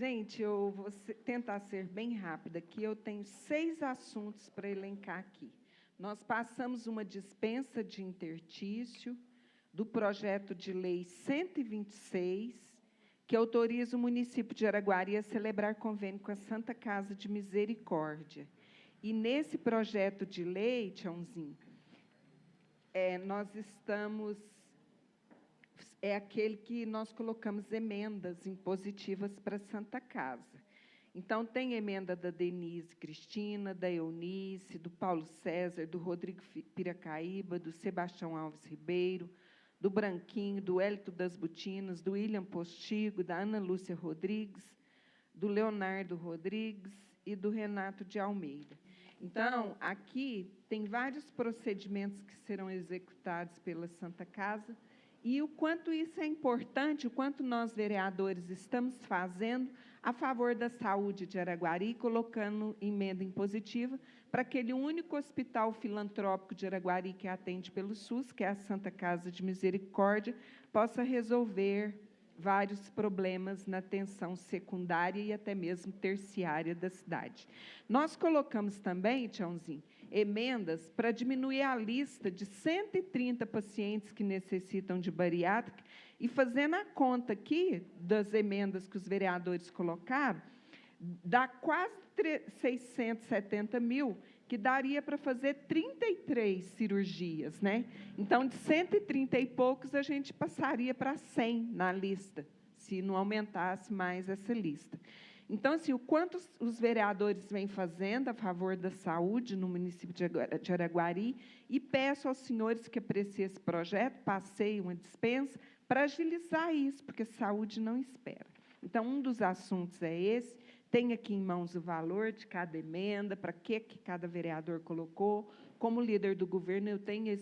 Gente, eu vou tentar ser bem rápida aqui. Eu tenho 6 assuntos para elencar aqui. Nós passamos uma dispensa de intertício do projeto de lei 126, que autoriza o município de Araguari a celebrar convênio com a Santa Casa de Misericórdia. E nesse projeto de lei, Tiãozinho, nós estamos... É aquele que nós colocamos emendas impositivas para a Santa Casa. Então, tem emenda da Denise Cristina, da Eunice, do Paulo César, do Rodrigo Piracaíba, do Sebastião Alves Ribeiro, do Branquinho, do Hélito das Butinas, do William Postigo, da Ana Lúcia Rodrigues, do Leonardo Rodrigues e do Renato de Almeida. Então, aqui tem vários procedimentos que serão executados pela Santa Casa, e o quanto isso é importante, o quanto nós, vereadores, estamos fazendo a favor da saúde de Araguari, colocando emenda impositiva para aquele único hospital filantrópico de Araguari que atende pelo SUS, que é a Santa Casa de Misericórdia, possa resolver vários problemas na atenção secundária e até mesmo terciária da cidade. Nós colocamos também, Tiãozinho, emendas para diminuir a lista de 130 pacientes que necessitam de bariátrica, e fazendo a conta aqui das emendas que os vereadores colocaram, dá quase 670 mil, que daria para fazer 33 cirurgias, né? Então, de 130 e poucos, a gente passaria para 100 na lista, se não aumentasse mais essa lista. Então, assim, o quanto os vereadores vêm fazendo a favor da saúde no município de Araguari, e peço aos senhores que apreciem esse projeto, passei uma dispensa, para agilizar isso, porque saúde não espera. Então, um dos assuntos é esse. Tem aqui em mãos o valor de cada emenda, para que cada vereador colocou. Como líder do governo, eu tenho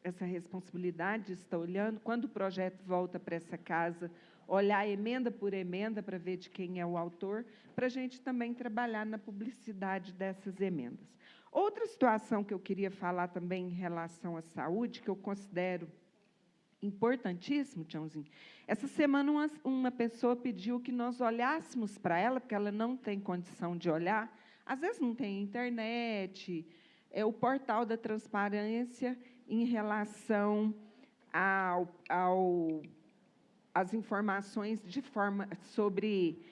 essa responsabilidade de estar olhando. Quando o projeto volta para essa casa, olhar emenda por emenda para ver de quem é o autor, para a gente também trabalhar na publicidade dessas emendas. Outra situação que eu queria falar também em relação à saúde, que eu considero importantíssimo, Tiãozinho. Essa semana, uma pessoa pediu que nós olhássemos para ela, porque ela não tem condição de olhar. Às vezes não tem internet, o portal da transparência em relação às informações sobre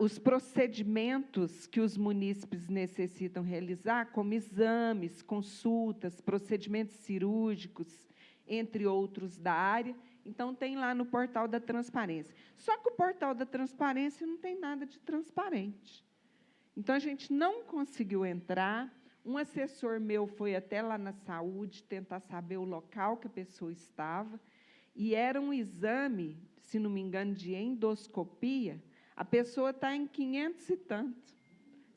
os procedimentos que os munícipes necessitam realizar, como exames, consultas, procedimentos cirúrgicos, entre outros da área. Então, tem lá no portal da transparência. Só que o portal da transparência não tem nada de transparente. Então, a gente não conseguiu entrar. Um assessor meu foi até lá na saúde tentar saber o local que a pessoa estava, e era um exame, se não me engano, de endoscopia. A pessoa está em 500 e tanto.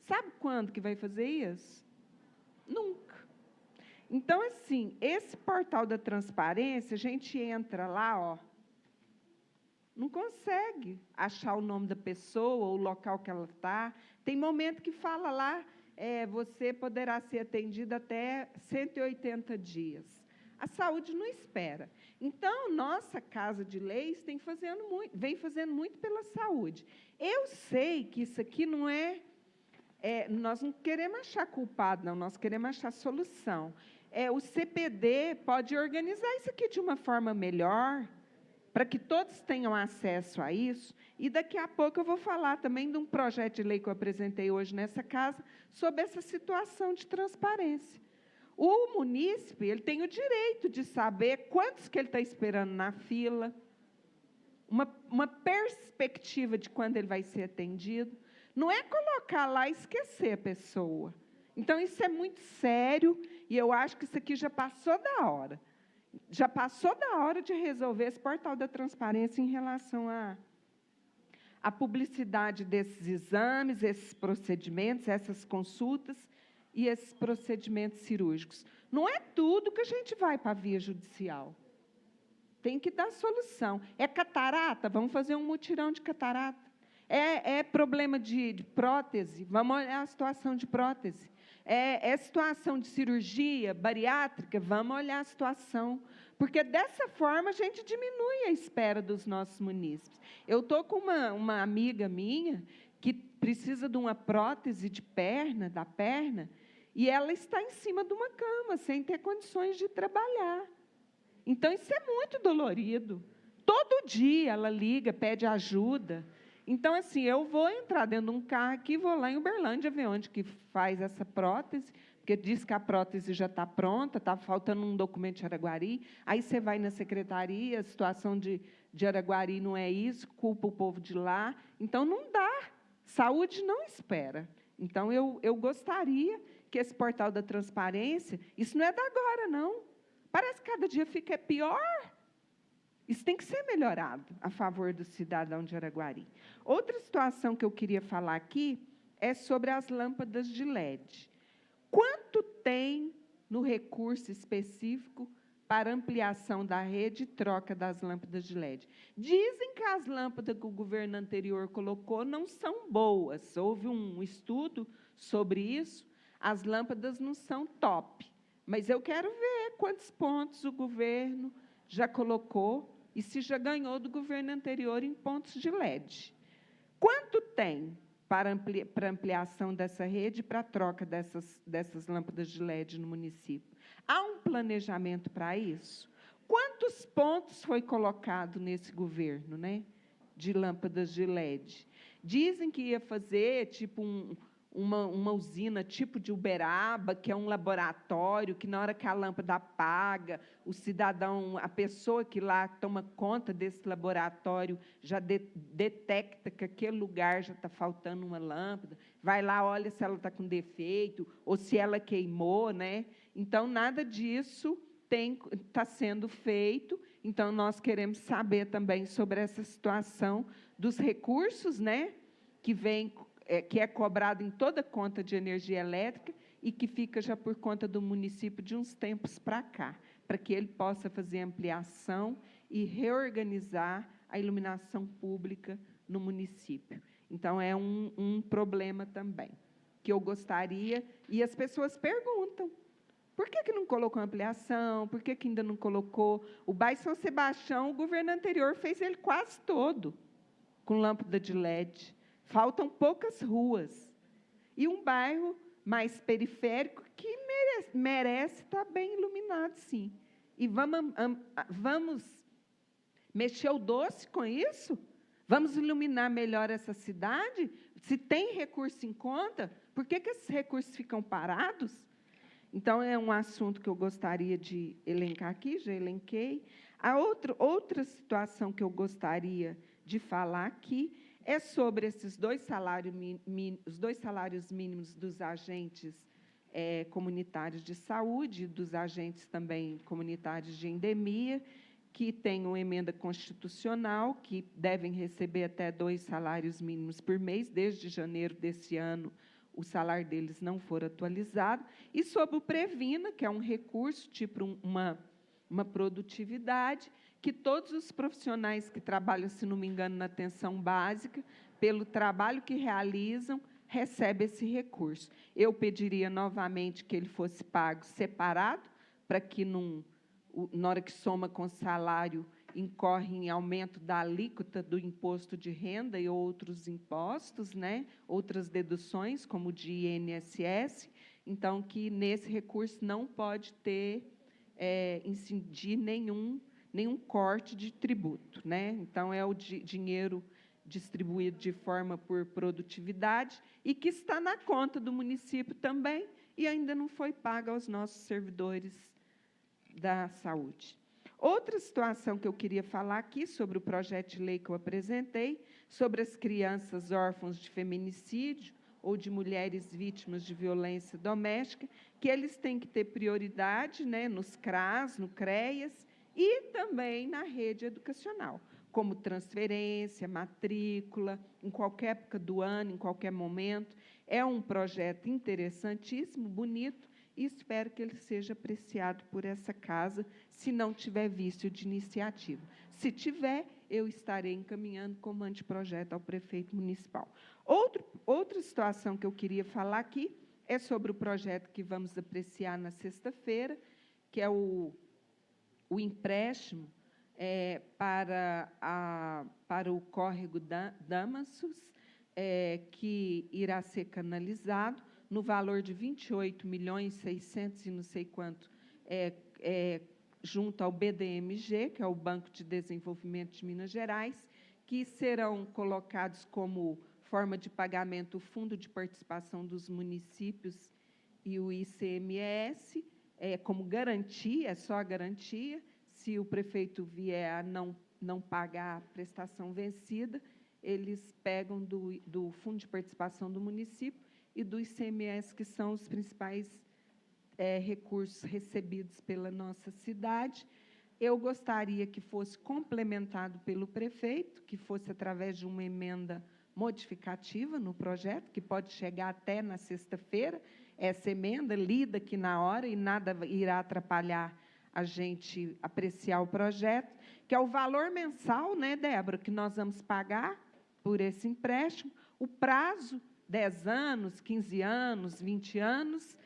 Sabe quando que vai fazer isso? Nunca. Então, assim, esse portal da transparência, a gente entra lá, não consegue achar o nome da pessoa, ou o local que ela está. Tem momento que fala lá, você poderá ser atendido até 180 dias. A saúde não espera. Então, nossa Casa de Leis vem fazendo muito pela saúde. Eu sei que isso aqui não nós não queremos achar culpado, não, nós queremos achar solução. O CPD pode organizar isso aqui de uma forma melhor, para que todos tenham acesso a isso. E daqui a pouco eu vou falar também de um projeto de lei que eu apresentei hoje nessa casa, sobre essa situação de transparência. O munícipe, ele tem o direito de saber quantos que ele está esperando na fila, uma perspectiva de quando ele vai ser atendido. Não é colocar lá e esquecer a pessoa. Então, isso é muito sério, e eu acho que isso aqui já passou da hora. Já passou da hora de resolver esse portal da transparência em relação à publicidade desses exames, esses procedimentos, essas consultas e esses procedimentos cirúrgicos. Não é tudo que a gente vai para a via judicial. Tem que dar solução. É catarata? Vamos fazer um mutirão de catarata. É problema de prótese? Vamos olhar a situação de prótese. É situação de cirurgia bariátrica? Vamos olhar a situação. porque dessa forma a gente diminui a espera dos nossos munícipes. Eu estou com uma amiga minha que precisa de uma prótese de perna, da perna, e ela está em cima de uma cama, sem ter condições de trabalhar. Então, isso é muito dolorido. Todo dia ela liga, pede ajuda. Então, assim, eu vou entrar dentro de um carro aqui, vou lá em Uberlândia ver onde que faz essa prótese, porque diz que a prótese já está pronta, está faltando um documento de Araguari. Aí você vai na secretaria, a situação de Araguari não é isso, culpa o povo de lá. Então, não dá. Saúde não espera. Então, eu gostaria que esse portal da transparência, isso não é da agora, não. Parece que cada dia fica pior. Isso tem que ser melhorado a favor do cidadão de Araguari. Outra situação que eu queria falar aqui é sobre as lâmpadas de LED. Quanto tem no recurso específico para ampliação da rede e troca das lâmpadas de LED? Dizem que as lâmpadas que o governo anterior colocou não são boas. Houve um estudo sobre isso. As lâmpadas não são top. Mas eu quero ver quantos pontos o governo já colocou e se já ganhou do governo anterior em pontos de LED. Quanto tem para ampliação dessa rede e para a troca dessas lâmpadas de LED no município? Há um planejamento para isso? Quantos pontos foi colocado nesse governo, né, de lâmpadas de LED? Dizem que ia fazer tipo uma usina tipo de Uberaba, que é um laboratório, que na hora que a lâmpada apaga, o cidadão, a pessoa que lá toma conta desse laboratório, já detecta que aquele lugar já está faltando uma lâmpada, vai lá, olha se ela está com defeito, ou se ela queimou, né? Então, nada disso está sendo feito. Então, nós queremos saber também sobre essa situação dos recursos, né, que é cobrado em toda conta de energia elétrica e que fica já por conta do município de uns tempos para cá, para que ele possa fazer ampliação e reorganizar a iluminação pública no município. Então, é um problema também, que eu gostaria, e as pessoas perguntam, por que não colocou ampliação? Por que ainda não colocou? O bairro São Sebastião, o governo anterior fez ele quase todo com lâmpada de LED. Faltam poucas ruas. E um bairro mais periférico que merece estar bem iluminado, sim. E vamos mexer o doce com isso? Vamos iluminar melhor essa cidade? Se tem recurso em conta, por que esses recursos ficam parados? Então, é um assunto que eu gostaria de elencar aqui, já elenquei. A outra situação que eu gostaria de falar aqui é sobre esses os 2 salários mínimos dos agentes comunitários de saúde, dos agentes também comunitários de endemia, que têm uma emenda constitucional, que devem receber até 2 salários mínimos por mês. Desde janeiro desse ano, o salário deles não for atualizado. E sobre o Previna, que é um recurso, tipo uma produtividade, que todos os profissionais que trabalham, se não me engano, na atenção básica, pelo trabalho que realizam, recebem esse recurso. Eu pediria novamente que ele fosse pago separado, para que, na hora que soma com o salário, incorre em aumento da alíquota do imposto de renda e outros impostos, né? Outras deduções, como o de INSS. Então, que nesse recurso não pode incidir nenhum corte de tributo, né? Então, é o dinheiro distribuído de forma por produtividade e que está na conta do município também e ainda não foi pago aos nossos servidores da saúde. Outra situação que eu queria falar aqui sobre o projeto de lei que eu apresentei, sobre as crianças órfãos de feminicídio ou de mulheres vítimas de violência doméstica, que eles têm que ter prioridade, né, nos CRAS, no CREAS, e também na rede educacional, como transferência, matrícula, em qualquer época do ano, em qualquer momento. É um projeto interessantíssimo, bonito, e espero que ele seja apreciado por essa casa, se não tiver vício de iniciativa. Se tiver, eu estarei encaminhando como anteprojeto ao prefeito municipal. Outra situação que eu queria falar aqui é sobre o projeto que vamos apreciar na sexta-feira, que é o o empréstimo para o córrego Damascus, que irá ser canalizado no valor de 28.600.000 e não sei quanto, junto ao BDMG, que é o Banco de Desenvolvimento de Minas Gerais, que serão colocados como forma de pagamento o Fundo de Participação dos Municípios e o ICMS, como garantia, só a garantia. Se o prefeito vier a não pagar a prestação vencida, eles pegam do Fundo de Participação do município e do ICMS, que são os principais recursos recebidos pela nossa cidade. Eu gostaria que fosse complementado pelo prefeito, que fosse através de uma emenda modificativa no projeto, que pode chegar até na sexta-feira, essa emenda lida aqui na hora e nada irá atrapalhar a gente apreciar o projeto, que é o valor mensal, né, Débora, que nós vamos pagar por esse empréstimo, o prazo, 10 anos, 15 anos, 20 anos,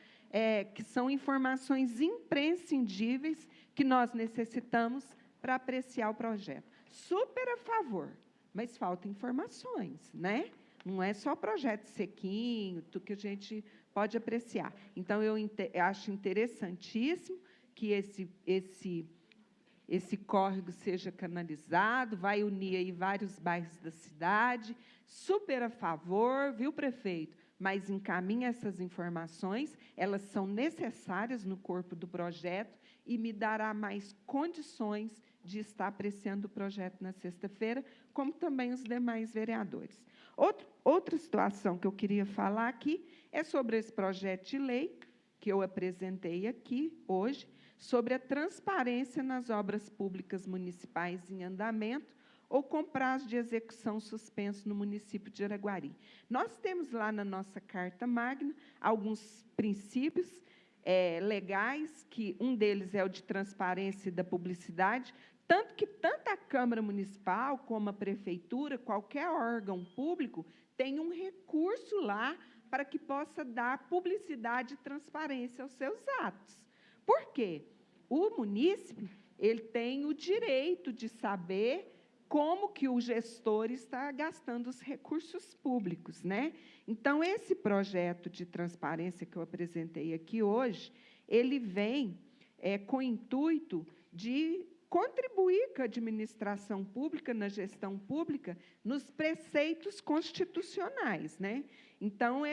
que são informações imprescindíveis que nós necessitamos para apreciar o projeto. Super a favor, mas faltam informações, né? Não é só projeto sequinho, tudo que a gente pode apreciar. Então, eu acho interessantíssimo que esse córrego seja canalizado, vai unir aí vários bairros da cidade, super a favor, viu, prefeito? Mas encaminha essas informações, elas são necessárias no corpo do projeto e me dará mais condições de estar apreciando o projeto na sexta-feira, como também os demais vereadores. Outra situação que eu queria falar aqui é sobre esse projeto de lei que eu apresentei aqui hoje, sobre a transparência nas obras públicas municipais em andamento ou com prazo de execução suspenso no município de Araguari. Nós temos lá na nossa Carta Magna alguns princípios legais, que um deles é o de transparência e da publicidade, tanto que tanto a Câmara Municipal como a Prefeitura, qualquer órgão público, tem um recurso lá para que possa dar publicidade e transparência aos seus atos. Por quê? O munícipe ele tem o direito de saber como que o gestor está gastando os recursos públicos, né? Então, esse projeto de transparência que eu apresentei aqui hoje, ele vem com o intuito de contribuir com a administração pública, na gestão pública, nos preceitos constitucionais, né? Então,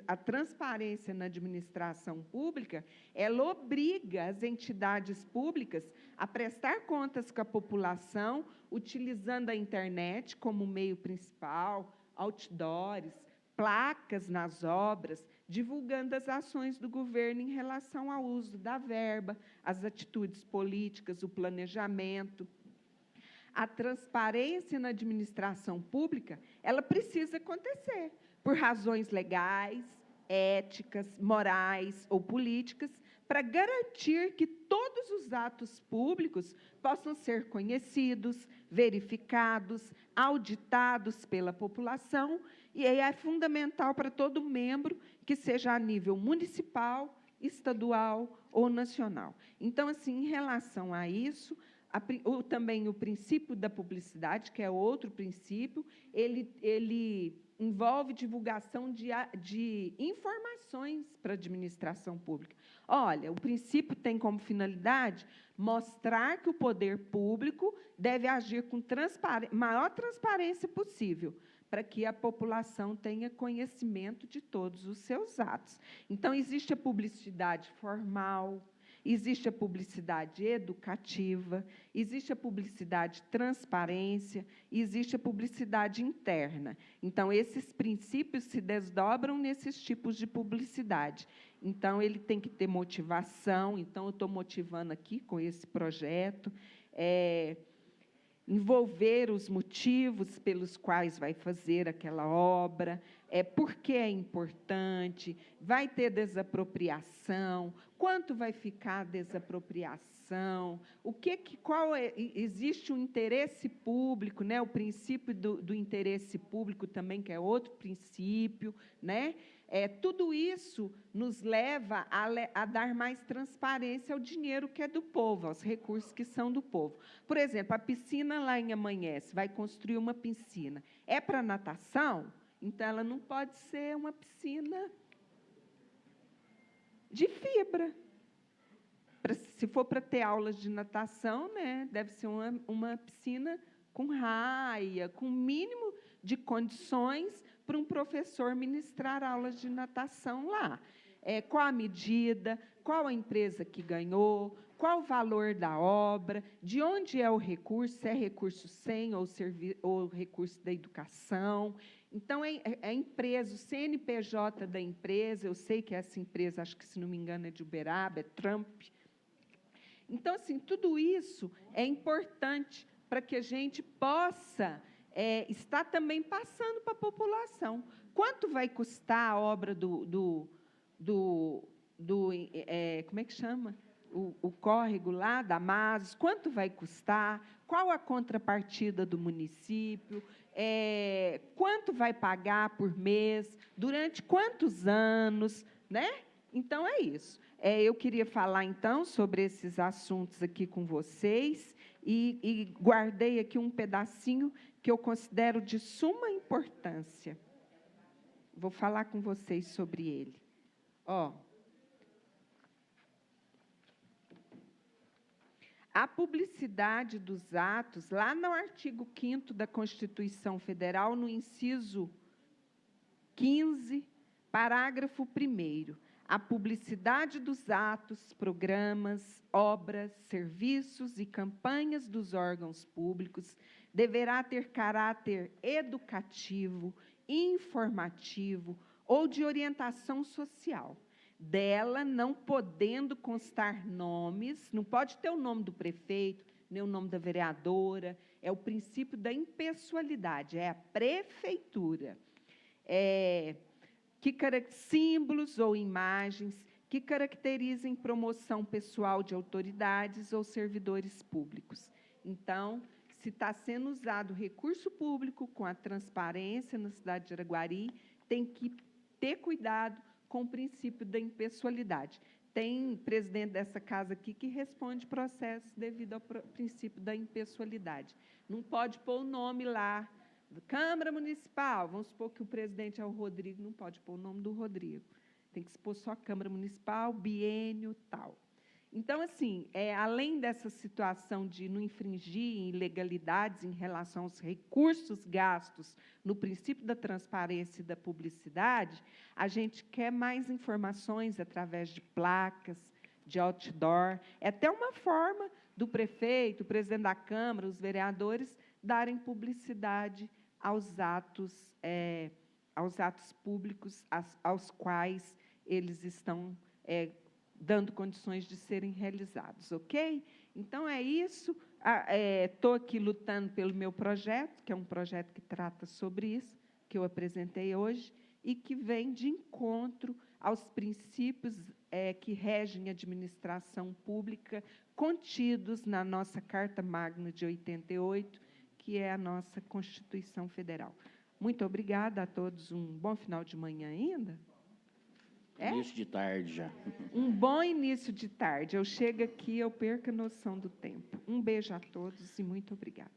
a transparência na administração pública, ela obriga as entidades públicas a prestar contas com a população, utilizando a internet como meio principal, outdoors, placas nas obras, divulgando as ações do governo em relação ao uso da verba, as atitudes políticas, o planejamento. A transparência na administração pública, ela precisa acontecer por razões legais, éticas, morais ou políticas, para garantir que todos os atos públicos possam ser conhecidos, verificados, auditados pela população, e aí é fundamental para todo membro que seja a nível municipal, estadual ou nacional. Então, assim, em relação a isso, também o princípio da publicidade, que é outro princípio, ele envolve divulgação de informações para a administração pública. Olha, o princípio tem como finalidade mostrar que o poder público deve agir com maior transparência possível, para que a população tenha conhecimento de todos os seus atos. Então, existe a publicidade formal, existe a publicidade educativa, existe a publicidade transparência, existe a publicidade interna. Então, esses princípios se desdobram nesses tipos de publicidade. Então, ele tem que ter motivação. Então, eu estou motivando aqui com esse projeto, envolver os motivos pelos quais vai fazer aquela obra, por que é importante, vai ter desapropriação, quanto vai ficar a desapropriação, licitação, existe um interesse público, né? O princípio do interesse público também, que é outro princípio, né? Tudo isso nos leva a dar mais transparência ao dinheiro que é do povo, aos recursos que são do povo. Por exemplo, a piscina lá em Amanhece, vai construir uma piscina. É para natação? Então, ela não pode ser uma piscina de fibra. Se for para ter aulas de natação, né, deve ser uma piscina com raia, com o mínimo de condições para um professor ministrar aulas de natação lá. Qual a medida, qual a empresa que ganhou, qual o valor da obra, de onde é o recurso, se é recurso SEM ou recurso da educação. Então, a empresa, o CNPJ da empresa, eu sei que essa empresa, acho que, se não me engano, é de Uberaba, é Trump. Então, assim, tudo isso é importante para que a gente possa estar também passando para a população. Quanto vai custar a obra como é que chama? O córrego lá, da Masos, quanto vai custar? Qual a contrapartida do município? Quanto vai pagar por mês? Durante quantos anos? Né? Então, é isso. Eu queria falar, então, sobre esses assuntos aqui com vocês e guardei aqui um pedacinho que eu considero de suma importância. Vou falar com vocês sobre ele. A publicidade dos atos, lá no artigo 5º da Constituição Federal, no inciso 15, parágrafo 1º, a publicidade dos atos, programas, obras, serviços e campanhas dos órgãos públicos deverá ter caráter educativo, informativo ou de orientação social. Dela não podendo constar nomes, não pode ter o nome do prefeito, nem o nome da vereadora, é o princípio da impessoalidade, é a prefeitura. Símbolos ou imagens que caracterizem promoção pessoal de autoridades ou servidores públicos. Então, se está sendo usado recurso público com a transparência na cidade de Araguari, tem que ter cuidado com o princípio da impessoalidade. Tem presidente dessa casa aqui que responde processos devido ao princípio da impessoalidade. Não pode pôr o nome lá, Câmara Municipal, vamos supor que o presidente é o Rodrigo, não pode pôr o nome do Rodrigo. Tem que se pôr só Câmara Municipal, biênio, tal. Então, assim, além dessa situação de não infringir ilegalidades em relação aos recursos gastos no princípio da transparência e da publicidade, a gente quer mais informações através de placas, de outdoor. É até uma forma do prefeito, o presidente da Câmara, os vereadores, darem publicidade aos atos públicos aos quais eles estão dando condições de serem realizados, ok? Então, é isso. Estou aqui lutando pelo meu projeto, que é um projeto que trata sobre isso, que eu apresentei hoje, e que vem de encontro aos princípios que regem a administração pública contidos na nossa Carta Magna de 88, que é a nossa Constituição Federal. Muito obrigada a todos. Um bom final de manhã ainda. Início de tarde já. Um bom início de tarde. Eu chego aqui, eu perco a noção do tempo. Um beijo a todos e muito obrigada.